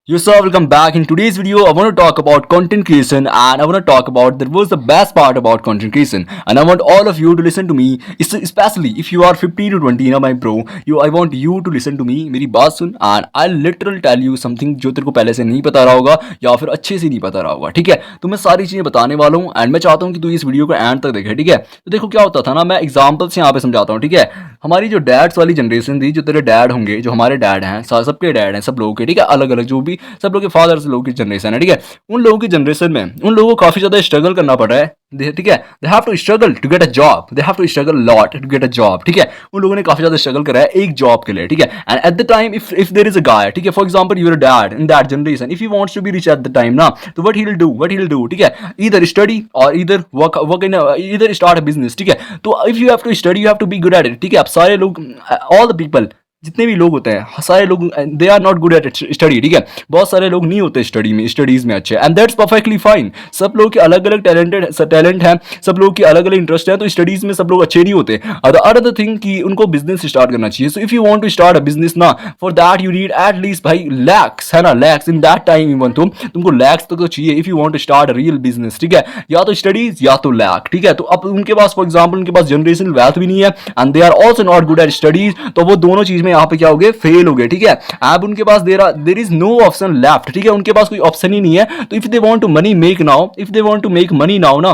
Yo sir, welcome back. In today's video, I want to talk about content creation and I want to talk about that was the best part about content creation. And I want all of you to listen to me, especially if you are 15 to 20 ना my bro. I want you to listen to me. मेरी बात सुन and I'll literally tell you something जो तेरे को पहले से नहीं पता रहा होगा या फिर अच्छे से नहीं पता रहा होगा, ठीक है। तो मैं सारी चीज़ें बताने वाला हूँ एंड मैं चाहता हूँ कि तू इस वीडियो को एंड तक देखे, ठीक है। तो देखो क्या होता था ना, मैं एग्जाम्पल से यहाँ पे समझाता हूँ, ठीक है। हमारी जो डैड्स वाली जनरेशन थी, जो तेरे डैड होंगे, जो हमारे डैड हैं, सबके डैड हैं, सब लोगों के, ठीक है, अलग अलग जो भी सब लोग के फादर्स लोगों की जनरेशन है, ठीक है। उन लोगों की जनरेशन में उन लोगों को काफ़ी ज़्यादा स्ट्रगल करना पड़ रहा है, ठीक है। They have to struggle to get a job, they have to struggle lot to get a job, ठीक है। उन लोगों ने काफ़ी ज़्यादा स्ट्रगल करा है एक जॉब के लिए, ठीक है। And at the time if there is a guy, ठीक है, for example your dad in that generation, if he wants to be rich at the time ना, तो व्हाट ही विल डू, ठीक है, ईदर स्टडी और either work in either start a business, ठीक है। तो if you have to study you have to be good at it, ठीक है। अब सारे लोग, ऑल द पीपल, जितने भी लोग होते हैं, सारे लोग they are not good at study, ठीक है। बहुत सारे लोग नहीं होते स्टडीज में अच्छे, एंड दैट्स परफेक्टली फाइन। सब लोग के अलग अलग टैलेंट है, सब लोग के अलग अलग इंटरेस्ट है, तो स्टडीज में सब लोग अच्छे नहीं होते। अदर थिंग कि उनको बिजनेस स्टार्ट करना चाहिए। So if you want to start a business ना, for that you need at least भाई लैक्स, है ना, lakhs in that time even तुमको लैक्स तो चाहिए if you want to start a real business, ठीक है। या तो स्टडीज या तो लैक, ठीक है। तो अब उनके पास फॉर एग्जाम्पल उनके पास जनरेशनल वेल्थ भी नहीं है and they are also not good at studies, तो वो दोनों चीज में यहाँ पे क्या हो गए, फेल हो गए, ठीक है। अब उनके पास there is no option left, ठीक है। उनके पास कोई ऑप्शन ही नहीं है। तो if they want to money make now, if they want to make money now ना,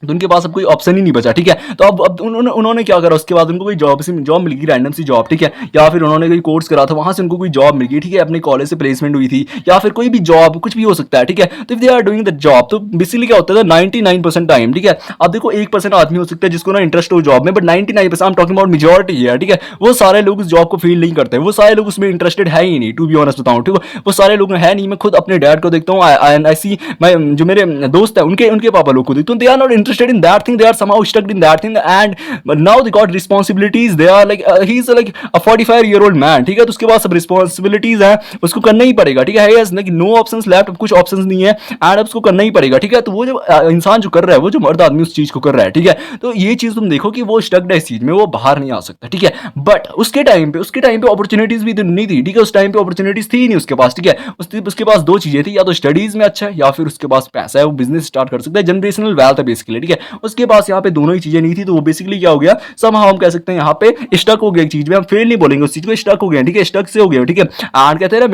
तो उनके पास अब कोई ऑप्शन ही नहीं बचा, ठीक है। तो अब उन्होंने क्या करा, उसके बाद उनको कोई जॉब मिल गई, रैंडम सी जॉब, ठीक है। या फिर उन्होंने कोई कोर्स करा था, वहां से उनको कोई जॉब मिल गई, ठीक है, अपने कॉलेज से प्लेसमेंट हुई थी, या फिर कोई भी जॉब, कुछ भी हो सकता है, ठीक है। तो if they are doing the job, तो बेसिकली क्या होता है 99% टाइम, ठीक है। अब देखो 1% आदमी हो सकता है जिसको ना इंटरेस्ट हो जॉब में, but 99% I am talking about majority है, ठीक है। वो सारे लोग उस जॉब को फील नहीं करते, वो सारे लोग उसमें इंटरेस्टेड है ही नहीं, टू बी ऑनेस्ट बताऊं, ठीक है। वो सारे लोग है नहीं। मैं खुद अपने डैड को देखता हूँ, आई सी मैं जो मेरे दोस्त है उनके उनके पापा लोग को देखता हूँ, they are not interested in that thing, they are somehow stuck in that thing and now they got responsibilities, they are like he's like a 45-year-old man, ठीक है। तो उसके पास सब रिस्पॉन्सिबिलिटीज है, उसको करना ही पड़ेगा, ठीक है। like no options left, अब कुछ ऑप्शंस नहीं है एंड अब उसको करना ही पड़ेगा, ठीक है। तो वो जो इंसान जो कर रहा है, वो जो मर्द आदमी उस चीज को कर रहा है, ठीक है। तो ये चीज तुम देखो कि वो स्टक्ड है इस चीज में, वो बाहर नहीं आ सकता, ठीक है। बट उसके टाइम पे अपॉर्चुनिटीज भी तो नहीं थी, ठीक है। उस टाइम पे अपॉर्चुनिटीज थी नहीं उसके पास, ठीक है। उसके पास दो चीजें थी, या तो स्टडीज में अच्छा है या फिर उसके पास पैसा है, वो बिजनेस स्टार्ट कर सकता है, जनरेशनल वेल्थ है बेसिकली, ठीक है। उसके पास यहाँ पे दोनों ही चीजें नहीं थी, तो वो बेसिकली क्या हो गया, somehow हम कह सकते हैं यहाँ पे स्टक हो गया एक चीज में। हम फेल नहीं बोलेंगे, उस चीज को स्टक हो गया, ठीक है, स्टक से हो गया, ठीक है। एंड कहते हैं ना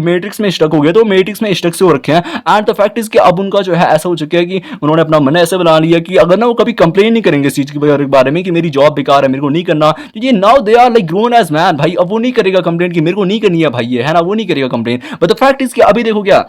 मैट्रिक्स में स्टक हो गया, तो मैट्रिक्स में स्टक से हो रखे हैं। एंड द फैक्ट इज कि अब उनका जो है ऐसा हो चुका है कि उन्होंने अपना मन ऐसे बना लिया कि अगर ना वो कभी कंप्लेन नहीं करेंगे इस चीज के बारे में कि मेरी जॉब बेकार है, मेरे को नहीं करना, तो ये now they are like grown as man भाई। अब वो नहीं करेगा कंप्लेन कि मेरे को नहीं करनी है भाई, ये है ना, वो नहीं करेगा complain. But the fact is कि अभी देखो क्या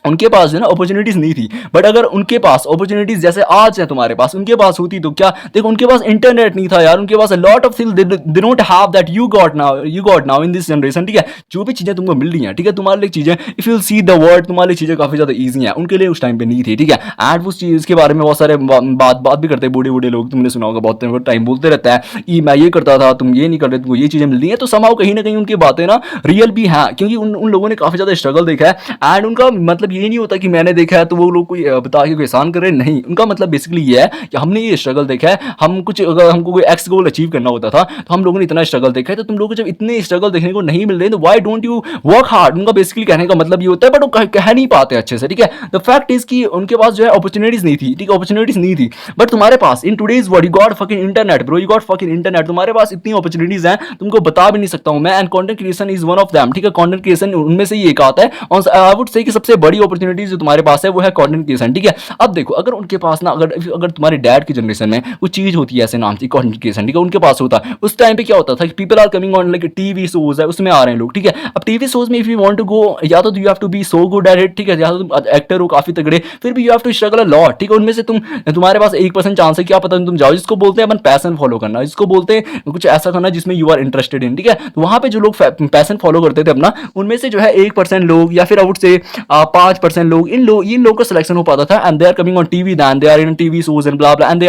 उनके पास जो ना अपॉर्चुनिटीज नहीं थी, बट अगर उनके पास अपॉर्चुनिटीज जैसे आज है तुम्हारे पास, उनके पास होती तो क्या, देखो उनके पास इंटरनेट नहीं था यार, उनके पास lot of things they don't have that you got now in this generation, ठीक है। जो भी चीजें तुमको मिल रही हैं, ठीक है, तुम्हारे लिए चीजें, if you see the world, तुम्हारे लिए चीजें काफी ज्यादा ईजी हैं, उनके लिए उस टाइम पे नहीं थी, ठीक है। एंड उस चीज के बारे में बहुत सारे बात भी करते हैं बूढ़े बूढ़े लोग, तुमने सुना होगा, बहुत टाइम बोलते रहता है कि मैं ये करता था, तुम ये नहीं कर रहे, तुमको ये चीजें मिल रही है। तो समाओ कहीं ना कहीं उनकी बातें ना रियल भी हैं, क्योंकि उन लोगों ने काफी ज्यादा स्ट्रगल देखा है। एंड उनका मतलब ये नहीं होता कि मैंने देखा है तो वो लोग कोई बता के कोई एहसान कर रहे हैं, नहीं। उनका मतलब बेसिकली ये है कि हमने ये स्ट्रगल देखा है, हम कुछ अगर हमको कोई एक्स गोल अचीव करना होता था तो हम लोगों ने इतना स्ट्रगल देखा है, तो तुम लोगों को जब इतने स्ट्रगल देखने को नहीं मिल रहे तो why don't you work hard. उनका बेसिकली कहने का मतलब ये होता है, बट वो कह नहीं पाते अच्छे से, ठीक है। द फैक्ट इज कि उनके पास जो है अपॉर्चुनिटीज नहीं थी, ठीक है, अपॉर्चुनिटीज नहीं थी। बट तुम्हारे पास in today's world you got fucking internet bro, you got fucking internet, तुम्हारे पास इतनी अपॉर्चुनिटीज हैं तुमको बता भी नहीं सकता हूं मैं। And content creation is one of them, ठीक है। कंटेंट क्रिएशन उनमें से ही एक आता है, और आई वुड से कि सबसे बड़ी अपॉर्चुनिटीज जो तुम्हारे पास है वो है कंटेंट क्रिएशन, ठीक है। अब देखो अगर उनके पास ना, अगर तुम्हारे डैड की जनरेशन में कुछ चीज होती है ऐसे नाम से कंटेंट क्रिएशन, ठीक है, उनके पास होता है, उस टाइम पे क्या होता था कि people are coming on like TV shows है, उसमें आ रहे हैं लोग, ठीक है। अब टीवी शोज में if you want to go, या तो you have to be so good at it, ठीक है, या तो तुम एक्टर हो काफी तगड़े, फिर भी you have to struggle a lot, ठीक है। उनमें से तुम्हारे पास 1% चांस है, क्या पता तुम जाओ, जिसको बोलते हैं अपन पैशन फॉलो करना, जिसको बोलते हैं कुछ ऐसा करना जिसमें यू आर इंटरेस्टेड इन, ठीक है। तो वहां पे जो लोग पैशन फॉलो करते थे अपना, उनमें से जो है 1% लोग या फिर आउट से 5% लोग, इन लोग का सिलेक्शन हो पाता था, and they are coming on TV, then they are in TV shows and blah blah, and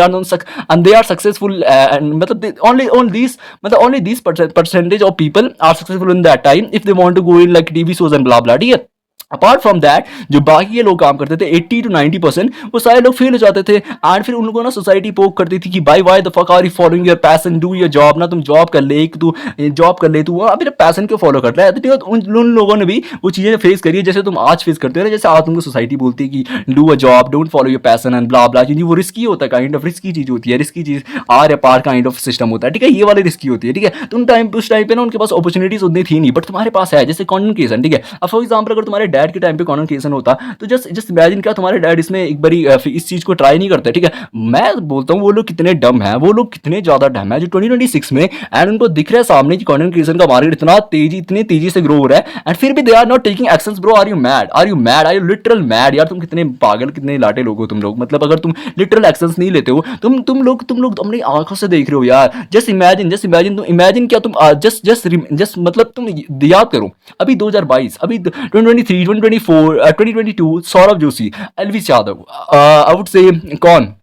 they are successful, and मतलब only these percentage of people are successful in that time if they want to go in like TV shows and blah blah, ठीक है। Apart from that जो बाकी के लोग काम करते थे 80 to 90% वो सारे लोग फेल हो जाते थे। एंड फिर उन लोगों ना सोसाइटी पोक करती थी कि भाई why the fuck are you following your passion, do your job ना, तुम जॉब कर ले, एक तू जॉब कर ले, तू अभी पैशन क्यों फॉलो कर रहा है। तो उन लोगों ने भी वो चीज़ें फेस करी है जैसे तुम आज फेस करते हो ना, जैसे आज तुमको सोसाइटी बोलती है कि do a job, don't follow your passion and blah blah, क्योंकि वो रिस्की होता है, काइंड ऑफ रिस्की चीज़ होती है, रिस्की चीज़ आर या पार काइंड ऑफ सिस्टम होता है, ठीक है, ये वाली रिस्की होती है, ठीक है। तो उस टाइम पे ना उनके पास अपॉर्चुनिटीज उतनी थी नहीं, बट तुम्हारे पास है, जैसे कंटेंट क्रिएशन, ठीक है। अब फॉर एग्जाम्पल अगर तुम्हारे डैड के टाइम पे कंटेंट क्रिएशन होता तो जस्ट जस्ट इमेजिन क्या तुम्हारे डैड इसमें एक बारी इस चीज को ट्राई नहीं करते, ठीक है। मैं बोलता हूँ वो लोग कितने डम है, वो लोग कितने ज्यादा डम है जो 2026 में एंड उनको दिख रहा है सामने कि कंटेंट क्रिएशन का मार्केट इतनी तेजी से ग्रो हो रहा है एंड फिर भी they are not taking actions. Bro are you mad, are you mad, are you literal mad यार। तुम कितने पागल, कितने लाटे लोग हो तुम लोग। मतलब अगर तुम लिटरल एक्शंस नहीं लेते हो, तुम लोग अपनी आंखों से देख रहे हो यार। जस्ट इमेजिन तुम इमेजिन क्या तुम जस्ट मतलब तुम याद करो अभी 2022, अभी 2023, 2024, 2022 Saurabh Joshi, Elvis Yadav, I would say कौन,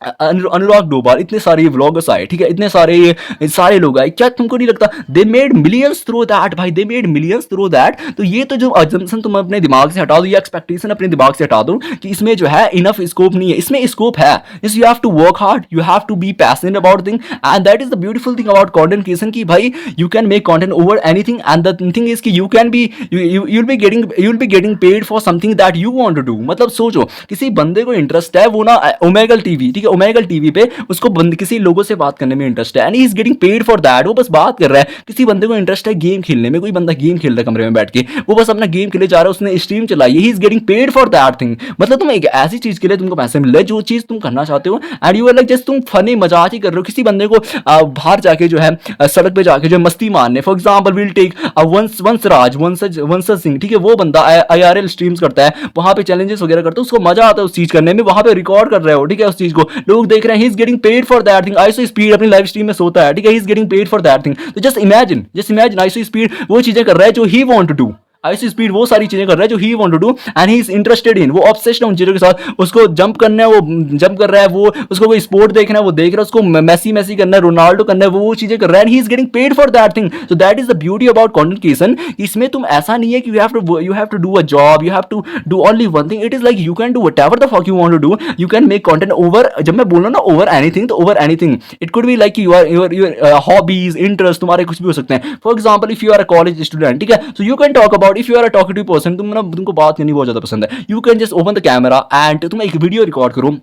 अनुराग डोभाल, इतने सारे व्लॉगर्स आए, ठीक है, इतने सारे लोग आए। क्या तुमको नहीं लगता they made millions through that भाई, they made millions through that. तो ये तो जो अजम्पशन तुम अपने दिमाग से हटा दो, ये एक्सपेक्टेशन अपने दिमाग से हटा दो कि इसमें जो है इनफ स्कोप नहीं है। इसमें स्कोप है, इस you have to work hard, you have to be passionate about thing and that is the beautiful thing about content creation कि भाई you can make content over anything and the thing is कि you can be you will be getting paid for something that you want to do. मतलब सोचो किसी बंदे को interest है वो ना ओमेगल टीवी, ठीक है, ओमेगल टीवी पे उसको किसी लोगों से बात करने में इंटरेस्ट है and he is getting paid for that. वो बस बात कर रहा है। किसी बंदे को इंटरेस्ट है गेम खेलने में, कोई बंदा गेम खेल रहा है कमरे में बैठ के, वो बस अपना गेम खेले जा रहा है, उसने स्ट्रीम चलाई है, he is getting paid for that thing. मतलब तुम एक ऐसी चीज के लिए तुमको पैसे मिल रहे हैं जो चीज तुम करना चाहते हो and you are like just तुम फनी मजाक ही कर रहे हो। किसी बंदे को बाहर जाके जो है सड़क पे जाके जो है मस्ती मारने, फॉर एग्जाम्पल विल टेक वंश सिंह, ठीक है, वो बंदा IRL स्ट्रीम्स करता है, वहां पे चैलेंजेस वगैरह करता है, उसको मजा आता है उस चीज करने में, वहां पे रिकॉर्ड कर रहे हो, ठीक है, उस चीज को लोग देख रहे हैं, he is getting paid for that thing. IShow Speed अपनी लाइव स्ट्रीम में सोता है, ठीक है, he is getting paid for that thing. तो जस्ट इमेजिन आईसो स्पीड वो चीजें कर रहा है जो he want to do. IShow Speed वो सारी चीजें कर रहा है जो he want to do and he is interested in, वो ऑब्सेस्ड है उन चीजों के साथ। उसको जंप करना है, वो जंप कर रहा है, वो उसको कोई स्पोर्ट देखना है वो देख रहा है, उसको मैसी करना है, रोनाल्डो करना है, वो चीजें कर रहा है and he is getting paid for that thing. So that is the beauty about content creation. इसमें तुम ऐसा नहीं है कि you have to do a job, you have to do only one thing. It is like you can do whatever the fuck you want to do, you can make content over, जब मैं बोल रहा हूं ना over anything, तो over anything it could be like your hobbies, interest, तुम्हारे कुछ भी हो सकते हैं। For example if you are a college student, ठीक है, so you can talk about, if you are a talkative person, तुमको बात करनी बहुत ज्यादा पसंद है, you can just open the camera and तुम एक वीडियो रिकॉर्ड करो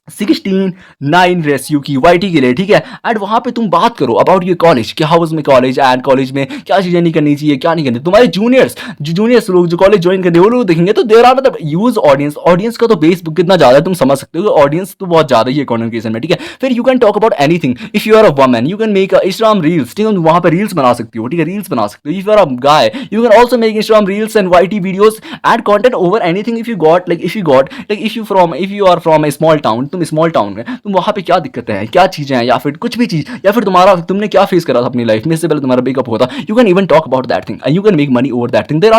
16:9 रेशियो की YT के लिए, ठीक है, एंड वहां पे तुम बात करो अबाउट योर कॉलेज, क्या how was my college and college में क्या चीजें नहीं करनी चाहिए, क्या नहीं करनी। तुम्हारे जूनियर्स लोग जो कॉलेज ज्वाइन करने वो लोग देखेंगे तो देर आर मतलब यूज ऑडियंस का तो बेस कितना ज्यादा है तुम समझ सकते हो, ऑडियंस तो बहुत ज्यादा ही है कंटेंट क्रिएशन में, ठीक है। फिर you can talk about anything, if you are a woman you can make Instagram reels, ठीक है, वहां पे रील्स बना सकती हो, ठीक है, रील्स बना सकते हो। If you are a guy you can also make Instagram reels and YT videos and content over anything. If you are from a small town, तुम स्मॉल टाउन में, तुम वहां पे क्या दिक्कतें हैं, क्या चीजें हैं, या फिर कुछ भी चीज, या फिर तुमने क्या फेस करा था अपनी लाइफ में, इससे पहले तुम्हारा ब्रेकअप होता, you can even talk about that thing and you can make money over that thing. There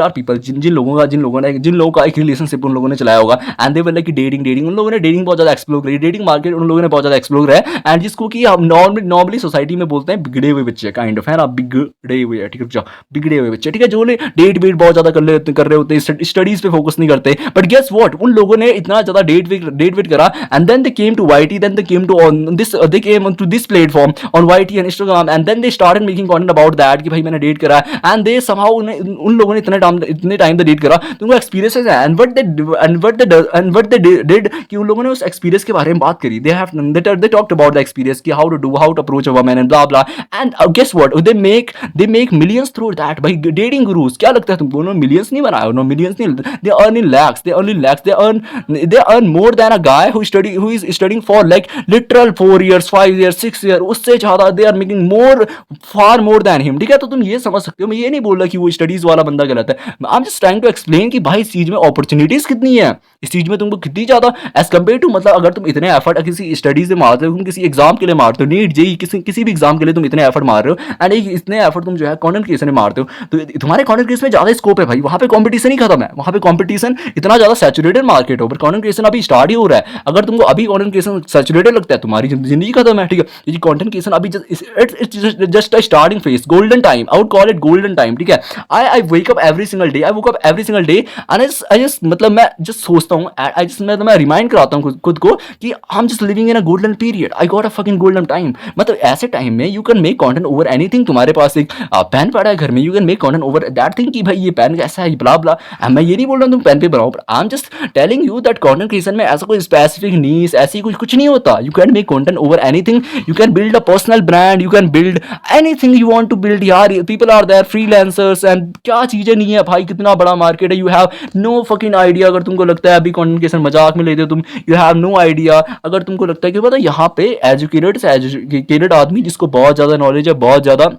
are people जिन लोगों का एक रिलेशनशिप उन लोगों ने चलाया होगा and they were like dating, उन लोगों ने डेटिंग बहुत ज्यादा एक्सप्लोर करी, डेटिंग मार्केट उन लोगों ने बहुत ज्यादा एक्सप्लोर है एंड जिसको कि हम नॉर्मली सोसाइटी में बोलते हैं बिगड़े हुए बच्चे, काइंड ऑफ, है ना, बिगड़े हुए, ठीक है, बिगड़े हुए बच्चे, ठीक है, जो डेट वेट बहुत ज्यादा कर रहे होते हैं, स्टडीज पे फोकस नहीं करते। बट गेस व्हाट, उन लोगों ने इतना ज्यादा डेट वेट करा and then they came to YT, then they came to on this they came to this platform on YT and Instagram and then they started making content about that कि भाई मैंने डेट करा and they somehow उन लोगों ने इतने time तक date करा तो उनको एक्सपीरियंसेस है and what they did कि उन लोगों ने उस एक्सपीरियंस के बारे में बात करी, they talked about the experience कि how to approach a woman and blah blah and guess what, they make millions through that भाई। डेटिंग गुरुज, क्या लगता है तुमको, उन्होंने मिलियंस नहीं बनाया, उन्होंने मिलियंस नहीं, they earn in lakhs, they earn more than a guy who is studying for like literal 4 years 5 years 6 years, उससे ज्यादा they are making far more than him, ठीक है। तो तुम ये समझ सकते हो, मैं ये नहीं बोल रहा कि वो स्टडीज वाला बंदा गलत है, I am just trying to explain कि भाई इस चीज में अपॉर्चुनिटीज कितनी है, इस चीज में तुमको कितनी ज्यादा एज कम्पेयर टू, मतलब अगर तुम इतने एफर्ट किसी स्टडीज में मारते हो, तुम किसी एग्जाम के लिए मारते हो, नीट जेई किसी भी एग्जाम के लिए तुम इतने एफर्ट मार रहे हो एंड इतने एफर्ट तुम जो है कंटेंट क्रिएशन में मारते हो, तो तुम्हारे कंटेंट क्रिएशन में ज्यादा स्कोप है भाई, वहां पे कंपटीशन ही खत्म है, वहां पे कंपटीशन इतना ज्यादा सैचुरेटेड मार्केट हो, पर कंटेंट क्रिएशन अभी स्टार्ट ही हो रहा है अगर तुमको अभी कंटेंट क्रिएशन सैचुरेटेड लगता है, तुम्हारी जिंदगी खत्म है, ठीक है। ये कंटेंट क्रिएशन अभी just a starting phase, golden time, I would call it golden time, ठीक है। I wake up every single day, I woke up every single day and I just मतलब मैं जस्ट सोचता हूँ, आई जस्ट मैं remind कराता हूँ खुद को कि आई am just living in a golden period, I got a fucking golden time. मतलब ऐसे टाइम में you can make content over anything. तुम्हारे पास एक पेन पड़ा है घर में, you can make content over that thing कि भाई ये पेन कैसा है, ब्ला ब्ला। मैं ये नहीं बोल रहा हूँ तुम पेन पे बनाओ, but I am just telling you that content creation में ऐसा कोई स्पेसिफिक नीश ऐसी कुछ नहीं होता। You can make content over anything, you can build a personal brand, you can build anything you want to build यार। People are there freelancers and क्या चीजें नहीं है भाई, कितना बड़ा मार्केट है। You have no fucking idea. अगर तुमको लगता है अभी कंटेंट क्रिएशन मजाक में लेते हो तुम, यू हैव नो आइडिया। अगर तुमको लगता है कि पता यहाँ पे एजुकेटेड आदमी जिसको बहुत ज्यादा नॉलेज है, बहुत ज्यादा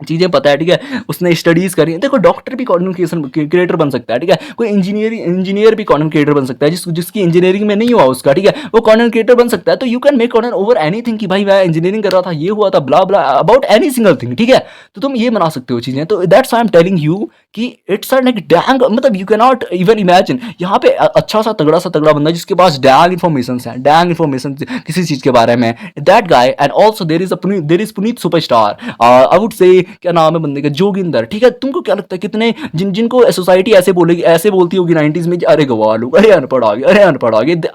चीज़ें पता है, ठीक है, उसने स्टडीज़ करी है। देखो डॉक्टर भी कंटेंट क्रिएशन क्रिएटर बन सकता है, ठीक है। कोई इंजीनियर भी कंटेंट क्रिएटर बन सकता है, जिसकी इंजीनियरिंग में नहीं हुआ उसका, ठीक है, वो कंटेंट क्रिएटर बन सकता है। तो you can make content over anything कि भाई मैं इंजीनियरिंग कर रहा था, ये हुआ था, ब्ला ब्ला, अबाउट एनी सिंगल थिंग, ठीक है। तो तुम ये बना सकते हो चीज़ें। तो that's I am telling you कि इट्स लाइक डैंग, मतलब you can not even imagine. यहाँ पे अच्छा सा तगड़ा बंदा जिसके पास डैंग इन्फॉर्मेशन किसी चीज़ के बारे में, that guy. And also there is Puneet superstar, I would say, क्या नाम है बंदे का, जोगिंदर, ठीक है। तुमको क्या लगता है कितने जिनको सोसाइटी ऐसे बोलेगी, ऐसे बोलती होगी 90s में, अरे गवा लोग, अरे अनपढ़ आ गए,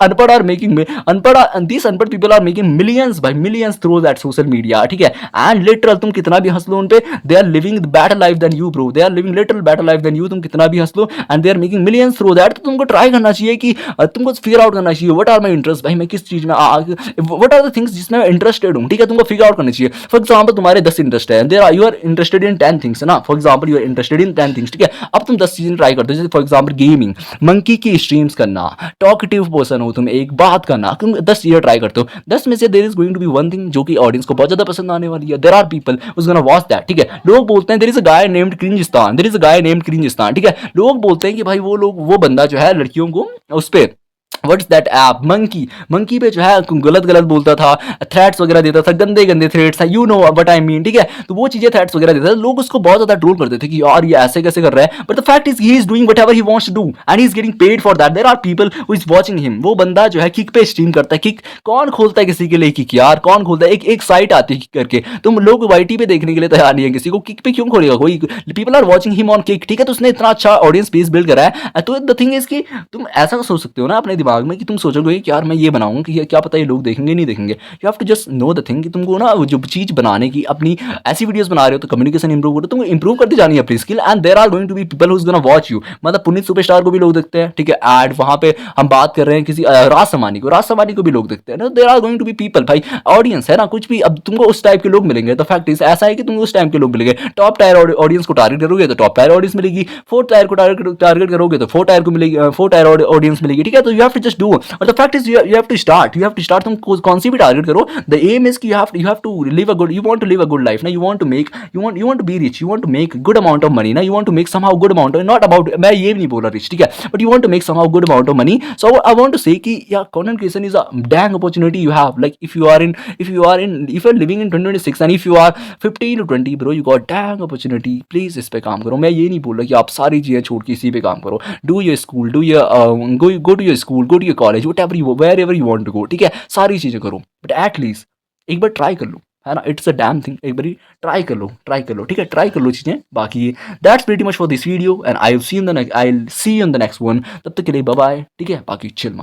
अनपढ़ आर मेकिंग में अनपढ़ people are making millions by millions through that social media, ठीक है। एंड लिटरल तुम कितना भी हंस लो उन पे, they are living better life than you bro, they are living literal better life than you. तुम कितना भी हंस लो and they are making millions through that. तो तुमको ट्राई करना चाहिए कि तुमको फिगर आउट करना चाहिए व्हाट आर माय इंटरेस्ट, भाई मैं किस चीज में, व्हाट आर द थिंग्स जिसमें मैं इंटरेस्टेड हूं, ठीक है। तुमको फिगर आउट करना चाहिए। फॉर एग्जांपल तुम्हारे 10 इंटरेस्ट है, there are, you are interested in 10 things ना, for example you are interested in 10 things, ठीक है। अब तुम 10 चीजें ट्राई करते हो, जैसे फॉर एग्जांपल गेमिंग, मंकी की स्ट्रीम्स करना, टॉकटिव पर्सन हो तुम, एक बात करना, तुम 10 चीजें ट्राई करते हो। 10 में से there is going to be one thing जो कि ऑडियंस को बहुत ज्यादा पसंद आने वाली है। There are people who's gonna watch that, ठीक है। लोग बोलते हैं there is a guy named Cringistan, ठीक है। लोग बोलते हैं कि भाई वो बंदा जो है लड़कियों को उस पे, व्हाट्स दैट ऐप, मंकी पे जो है गलत बोलता था, थ्रेट्स वगैरह देता था, गंदे थ्रेट्स था, you know what I mean, ठीक है। तो वो चीजें थ्रेट्स वगैरह देता था, लोग उसको बहुत ज्यादा ट्रोल करते थे कि यार ये ऐसे कैसे कर रहा है। But the fact is he is doing whatever he wants to do and he is getting paid for that. There are people who is watching him. वो बंदा जो है किक पे स्ट्रीम करता है। किक कौन खोलता है किसी के लिए किक यार, कौन खोलता है? एक साइट आती है किक करके, तुम लोग वाईटी पे देखने के लिए तैयार नहीं है किसी को, किक पे क्यों खोलेगा कोई? People are watching him on Kick, ठीक है। तो उसने इतना अच्छा ऑडियंस बेस बिल्ड करा है। तो द थिंग इज कि तुम ऐसा सोच सकते हो ना अपने दिमाग में कि तुम सोचोगे कि यार मैं ये बनाऊंगा कि क्या पता ये लोग देखेंगे नहीं देखेंगे। You have to just know the thing कि तुमको ना जो चीज बनाने की, अपनी ऐसी वीडियोस बना रहे हो तो कम्युनिकेशन इंप्रूव करो, तुमको इंप्रूव करती जानी है अपनी skill. And there are going to be people who is gonna watch you. मतलब पुनीत सुपरस्टार को भी लोग देखते हैं, ठीक है। एड वहां पे हम बात कर रहे हैं किसी राज समानी को भी लोग देखते हैं ना। There are going to be people, भाई ऑडियंस है ना कुछ भी। अब तुमको उस टाइप के लोग मिलेंगे तो फैक्ट इज ऐसा है कि तुमको उस टाइप के लोग मिलेंगे। टॉप टायर ऑडियंस को टारगेट करोगे तो टॉप टायर ऑडियंस मिलेगी, फोर्थ टायर को टारगेट करोगे तो फोर्थ टायर को मिलेगी, फोर्थ टायर ऑडियंस मिलेगी, ठीक है। तो you have to just do, और the fact is you have to start तुम कौन सी भी टारगेट करो। द एम इज कि you have to live a good, you want to live a good life ना, you want to be rich, you want to make good amount of money ना, you want to make somehow good amount, not about, मैं ये नहीं बोल रहा rich, ठीक है, but you want to make somehow good amount of money. So I want to say कि यार content creation is a dang opportunity you have. Like if you are living in 2026 and if you are 15 to 20 bro, you got dang opportunity। Please इस पे काम करो। मैं ये नहीं बोल रहा कि आप सारी चीजें छोड़ के इसी पे काम करो। Do your school, do your go to your school, go to your college, wherever you want to go, ठीक है। सारी चीजें करो, बट एटलीस्ट एक बार ट्राई कर लो, है ना। इट्स अ डैम थिंग, एक बार ट्राई कर लो, ठीक है। ट्राई कर लो चीजें। बाकी that's pretty much for this video and I will see you in the next one. तब तक के लिए बाय बाय, ठीक है। बाकी चिल मार।